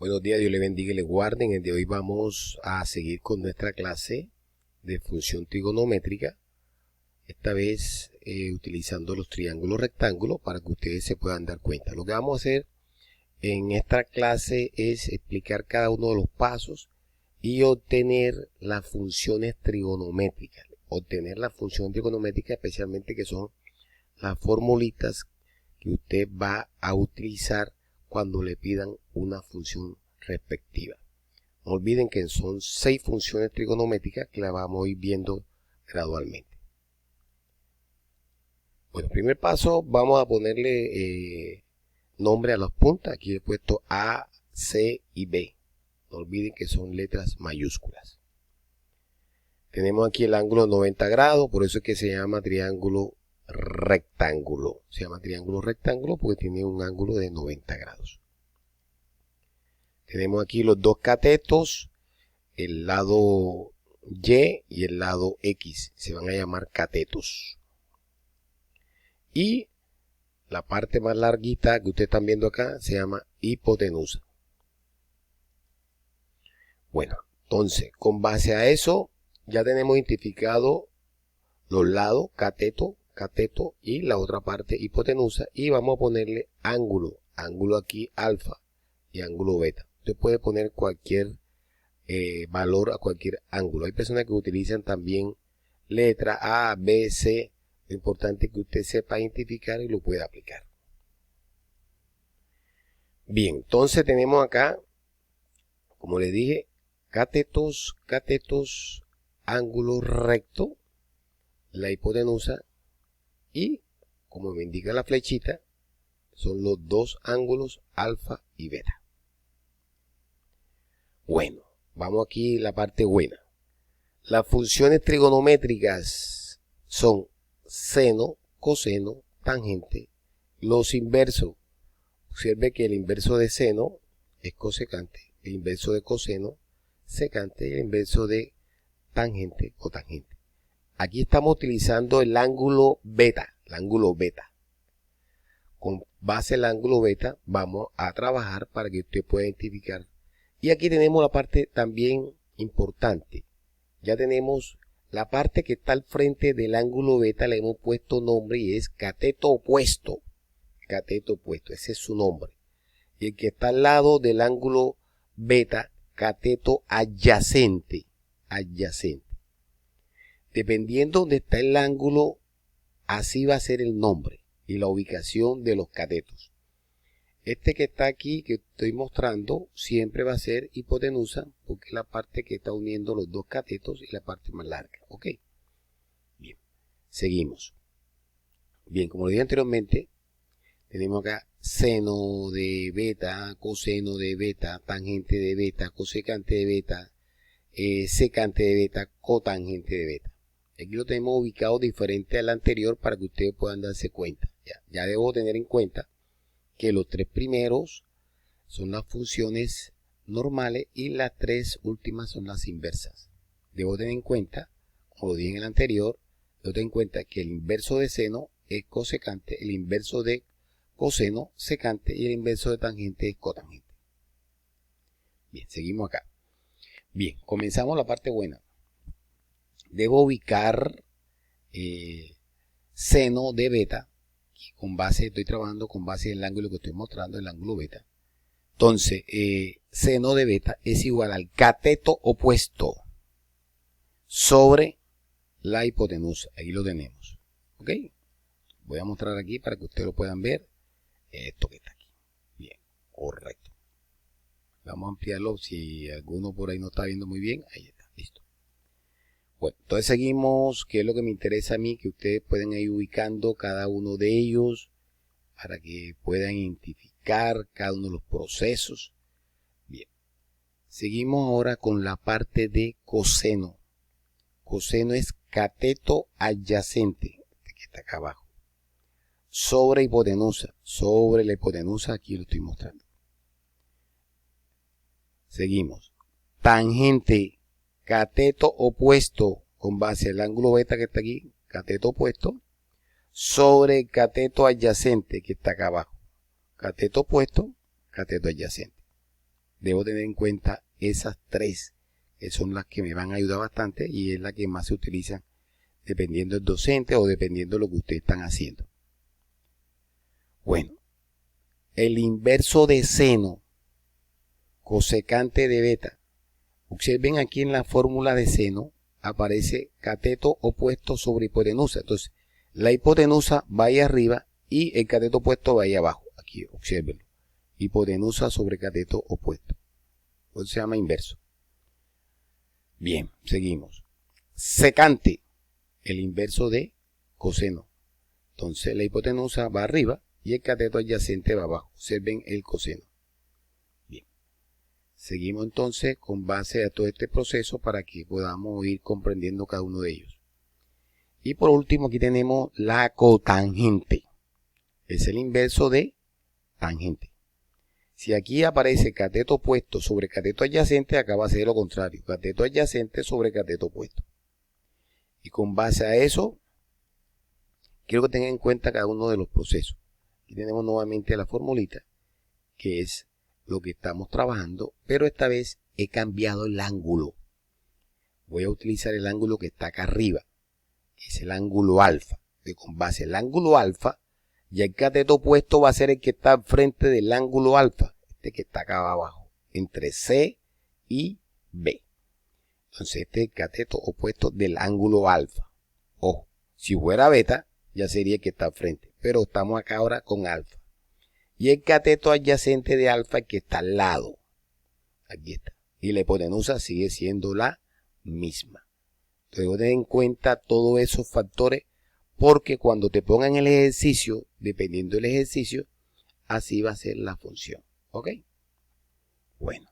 Buenos días, Dios le bendiga y le guarde. En el de hoy vamos a seguir con nuestra clase de función trigonométrica. Esta vez utilizando los triángulos rectángulos para que ustedes se puedan dar cuenta. Lo que vamos a hacer en esta clase es explicar cada uno de los pasos y obtener las funciones trigonométricas. Obtener las funciones trigonométricas especialmente que son las formulitas que usted va a utilizar cuando le pidan una función respectiva. No olviden que son 6 funciones trigonométricas que las vamos a ir viendo gradualmente. Bueno, primer paso, vamos a ponerle nombre a las puntas. Aquí he puesto A, C y B. No olviden que son letras mayúsculas. Tenemos aquí el ángulo de 90 grados, por eso es que se llama triángulo rectángulo. Se llama triángulo rectángulo porque tiene un ángulo de 90 grados. Tenemos aquí los dos catetos, el lado Y y el lado X. Se van a llamar catetos. Y la parte más larguita que ustedes están viendo acá se llama hipotenusa. Bueno, entonces, con base a eso, ya tenemos identificado los lados, cateto y la otra parte hipotenusa. Y vamos a ponerle ángulo. Ángulo aquí alfa y ángulo beta. Usted puede poner cualquier valor a cualquier ángulo. Hay personas que utilizan también letra A, B, C. Lo importante es que usted sepa identificar y lo pueda aplicar. Bien, entonces tenemos acá, como les dije, catetos, ángulo recto, la hipotenusa y, como me indica la flechita, son los dos ángulos alfa y beta. Bueno, vamos aquí a la parte buena. Las funciones trigonométricas son seno, coseno, tangente, los inversos. Observe que el inverso de seno es cosecante, el inverso de coseno, secante y el inverso de tangente, cotangente. Aquí estamos utilizando el ángulo beta, Con base al ángulo beta vamos a trabajar para que usted pueda identificar. Y aquí tenemos la parte también importante. Ya tenemos la parte que está al frente del ángulo beta, le hemos puesto nombre y es cateto opuesto. Cateto opuesto, ese es su nombre. Y el que está al lado del ángulo beta, cateto adyacente. Dependiendo donde está el ángulo, así va a ser el nombre y la ubicación de los catetos. Este que está aquí, que estoy mostrando, siempre va a ser hipotenusa, porque es la parte que está uniendo los dos catetos y la parte más larga. ¿Ok? Bien, seguimos. Bien, como lo dije anteriormente, tenemos acá seno de beta, coseno de beta, tangente de beta, cosecante de beta, secante de beta, cotangente de beta. Aquí lo tenemos ubicado diferente al anterior para que ustedes puedan darse cuenta. Ya debo tener en cuenta que los 3 primeros son las funciones normales y las 3 últimas son las inversas. Debo tener en cuenta, como lo dije en el anterior, debo tener en cuenta que el inverso de seno es cosecante, el inverso de coseno, secante y el inverso de tangente es cotangente. Bien, seguimos acá. Bien, comenzamos la parte buena. Debo ubicar seno de beta. Estoy trabajando con base del ángulo que estoy mostrando, el ángulo beta. Entonces, seno de beta es igual al cateto opuesto sobre la hipotenusa. Ahí lo tenemos. ¿Ok? Voy a mostrar aquí para que ustedes lo puedan ver. Esto que está aquí. Bien, correcto. Vamos a ampliarlo si alguno por ahí no está viendo muy bien. Ahí está, listo. Bueno, entonces seguimos, que es lo que me interesa a mí, que ustedes pueden ir ubicando cada uno de ellos para que puedan identificar cada uno de los procesos. Bien, seguimos ahora con la parte de coseno. Coseno es cateto adyacente, que está acá abajo, sobre hipotenusa, sobre la hipotenusa, aquí lo estoy mostrando. Seguimos, tangente, cateto opuesto con base al ángulo beta que está aquí, cateto opuesto, sobre el cateto adyacente que está acá abajo. Cateto opuesto, cateto adyacente. debo tener en cuenta esas tres, que son las que me van a ayudar bastante y es la que más se utiliza dependiendo del docente o dependiendo de lo que ustedes están haciendo. Bueno, el inverso de seno, cosecante de beta. Observen aquí en la fórmula de seno, aparece cateto opuesto sobre hipotenusa. Entonces, la hipotenusa va ahí arriba y el cateto opuesto va ahí abajo. Aquí, observenlo. Hipotenusa sobre cateto opuesto. Entonces se llama inverso. Bien, seguimos. Secante, el inverso de coseno. Entonces la hipotenusa va arriba y el cateto adyacente va abajo. Observen el coseno. Bien. Seguimos entonces con base a todo este proceso para que podamos ir comprendiendo cada uno de ellos. Y por último aquí tenemos la cotangente. Es el inverso de tangente. Si aquí aparece cateto opuesto sobre cateto adyacente, acá va a ser lo contrario. Cateto adyacente sobre cateto opuesto. Y con base a eso, quiero que tengan en cuenta cada uno de los procesos. Aquí tenemos nuevamente la formulita, que es lo que estamos trabajando, pero esta vez he cambiado el ángulo. Voy a utilizar el ángulo que está acá arriba, que es el ángulo alfa. Que con base al ángulo alfa, ya el cateto opuesto va a ser el que está al frente del ángulo alfa, este que está acá abajo, entre C y B. Entonces este es el cateto opuesto del ángulo alfa. Ojo, si fuera beta, ya sería el que está al frente, pero estamos acá ahora con alfa. Y el cateto adyacente de alfa, el que está al lado. Aquí está. Y la hipotenusa sigue siendo la misma. Entonces ten en cuenta todos esos factores, porque cuando te pongan el ejercicio, dependiendo del ejercicio, así va a ser la función. ¿Ok? Bueno,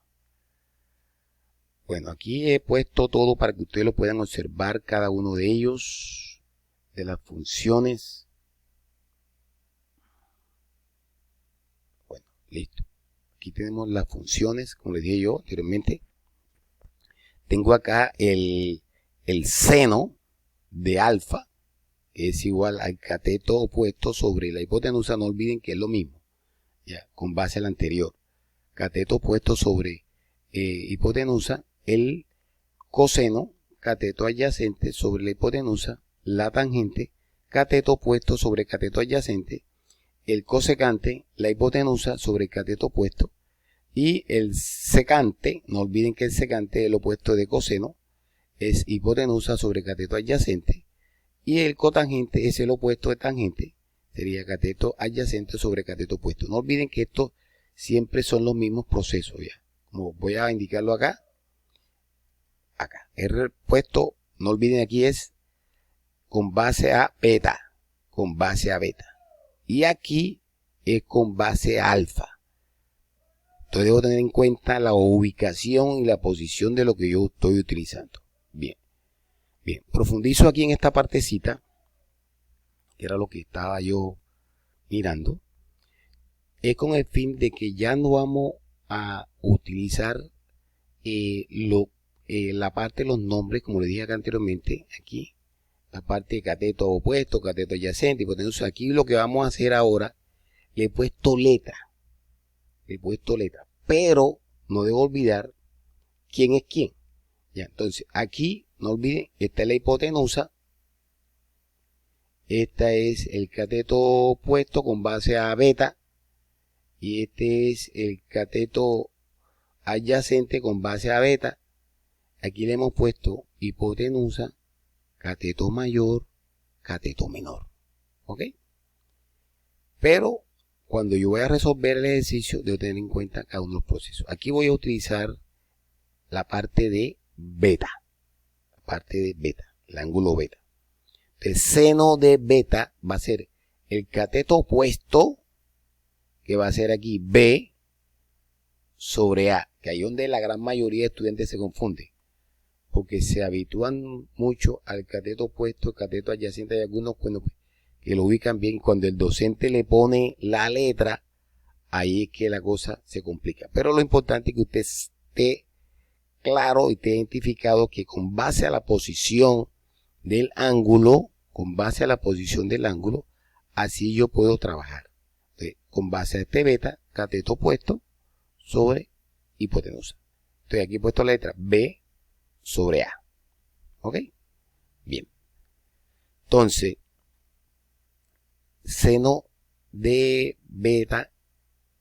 aquí he puesto todo para que ustedes lo puedan observar, cada uno de ellos, de las funciones. Bueno, listo. Aquí tenemos las funciones, como les dije yo anteriormente. Tengo acá el seno de alfa, que es igual al cateto opuesto sobre la hipotenusa. No olviden que es lo mismo, ya, con base al anterior. Cateto opuesto sobre hipotenusa, el coseno, cateto adyacente sobre la hipotenusa, la tangente, cateto opuesto sobre cateto adyacente, el cosecante, la hipotenusa sobre el cateto opuesto, y el secante, no olviden que el secante es el opuesto de coseno, es hipotenusa sobre cateto adyacente, y el cotangente es el opuesto de tangente, sería cateto adyacente sobre cateto opuesto. No olviden que estos siempre son los mismos procesos, ya. Como voy a indicarlo acá, R puesto, no olviden aquí es con base a beta, y aquí es con base a alfa. Entonces debo tener en cuenta la ubicación y la posición de lo que yo estoy utilizando. Bien, profundizo aquí en esta partecita, que era lo que estaba yo mirando. Es con el fin de que ya no vamos a utilizar la parte de los nombres, como les dije acá anteriormente, aquí, la parte de cateto opuesto, cateto adyacente, hipotenusa. Aquí lo que vamos a hacer ahora, le he puesto letra, pero no debo olvidar quién es quién. Ya, entonces, aquí, no olviden, esta es la hipotenusa, esta es el cateto opuesto con base a beta, y este es el cateto adyacente con base a beta. Aquí le hemos puesto hipotenusa, cateto mayor, cateto menor. ¿Ok? Pero cuando yo voy a resolver el ejercicio, debo tener en cuenta cada uno de los procesos. Aquí voy a utilizar la parte de beta. El ángulo beta. El seno de beta va a ser el cateto opuesto, que va a ser aquí B sobre A, que ahí es donde la gran mayoría de estudiantes se confunden, porque se habitúan mucho al cateto opuesto, cateto adyacente. Hay algunos que lo ubican bien. Cuando el docente le pone la letra, ahí es que la cosa se complica. Pero lo importante es que usted esté claro y esté identificado que con base a la posición del ángulo, así yo puedo trabajar. Entonces, con base a este beta, cateto opuesto sobre hipotenusa. Entonces aquí he puesto la letra B sobre A. ¿Ok? Bien. Entonces, seno de beta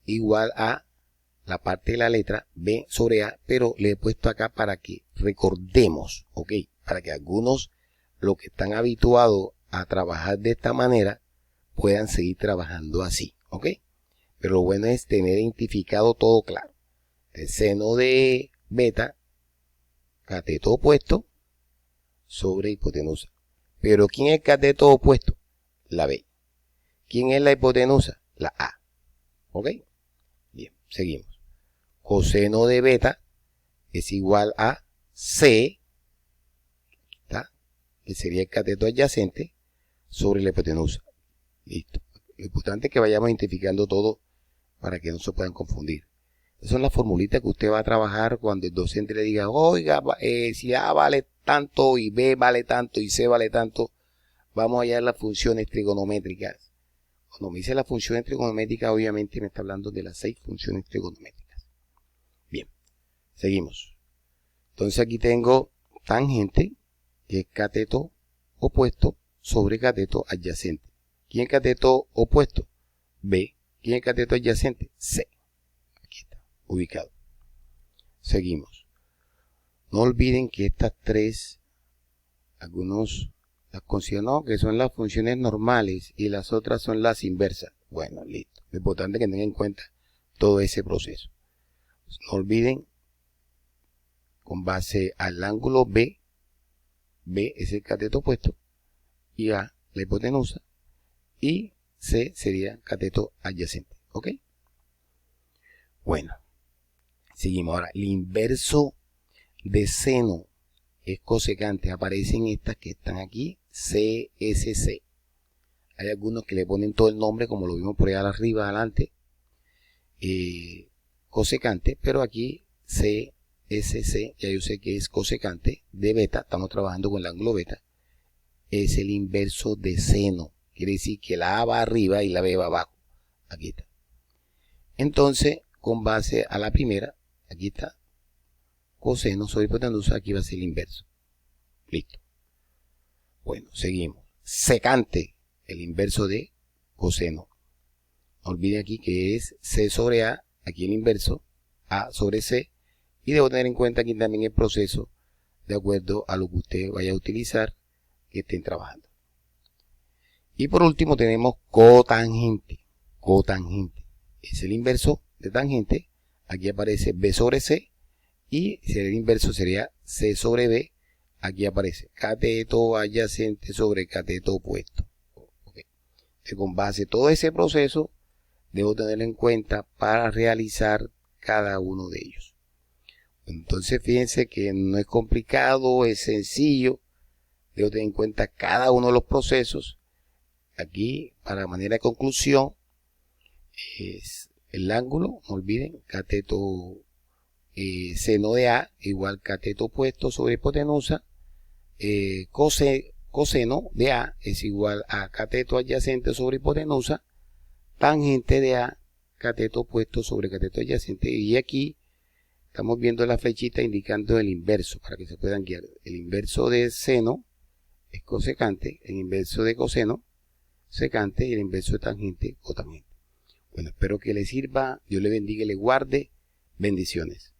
igual a la parte de la letra B sobre A, pero le he puesto acá para que recordemos, ¿ok? Para que algunos, los que están habituados a trabajar de esta manera, puedan seguir trabajando así, ¿ok? Pero lo bueno es tener identificado todo claro. El seno de beta, cateto opuesto sobre hipotenusa. Pero ¿quién es el cateto opuesto? La B. ¿Quién es la hipotenusa? La A. ¿Ok? Bien, seguimos. Coseno de beta es igual a C, ¿está? Que sería el cateto adyacente, sobre la hipotenusa. Listo. Lo importante es que vayamos identificando todo para que no se puedan confundir. Esas son las formulitas que usted va a trabajar cuando el docente le diga, oiga, si A vale tanto y B vale tanto y C vale tanto, vamos a hallar las funciones trigonométricas. Cuando me dice las funciones trigonométricas, obviamente me está hablando de las 6 funciones trigonométricas. Bien, seguimos. Entonces aquí tengo tangente, que es cateto opuesto sobre cateto adyacente. ¿Quién es cateto opuesto? B. ¿Quién es cateto adyacente? C. Aquí está, ubicado. Seguimos. No olviden que estas tres, algunos las consideran que son las funciones normales y las otras son las inversas. Bueno, listo. Lo importante es que tengan en cuenta todo ese proceso. No olviden, con base al ángulo B, B es el cateto opuesto, y A la hipotenusa, y C sería cateto adyacente. ¿Ok? Bueno, seguimos ahora. El inverso de seno es cosecante. Aparecen estas que están aquí, CSC. Hay algunos que le ponen todo el nombre, como lo vimos por allá arriba, adelante, cosecante, pero aquí CSC, ya yo sé que es cosecante de beta, estamos trabajando con el ángulo beta, es el inverso de seno. Quiere decir que la A va arriba y la B va abajo. Aquí está. Entonces, con base a la primera, aquí está, coseno sobre hipotenusa, aquí va a ser el inverso. Listo. Bueno, seguimos. Secante, el inverso de coseno. No olviden aquí que es C sobre A, aquí el inverso, A sobre C, y debo tener en cuenta aquí también el proceso de acuerdo a lo que usted vaya a utilizar que estén trabajando. Y por último tenemos cotangente. Cotangente es el inverso de tangente, aquí aparece B sobre C, y si el inverso sería C sobre B, aquí aparece cateto adyacente sobre cateto opuesto. Okay. Con base a todo ese proceso, debo tenerlo en cuenta para realizar cada uno de ellos. Entonces fíjense que no es complicado, es sencillo. Debo tener en cuenta cada uno de los procesos. Aquí, para manera de conclusión, es el ángulo, no olviden, cateto seno de A igual cateto opuesto sobre hipotenusa, coseno de A es igual a cateto adyacente sobre hipotenusa, tangente de A, cateto opuesto sobre cateto adyacente, y aquí estamos viendo la flechita indicando el inverso para que se puedan guiar. El inverso de seno es cosecante, el inverso de coseno, secante, y el inverso de tangente, cotangente. Bueno, espero que les sirva, Dios le bendiga y le guarde. Bendiciones.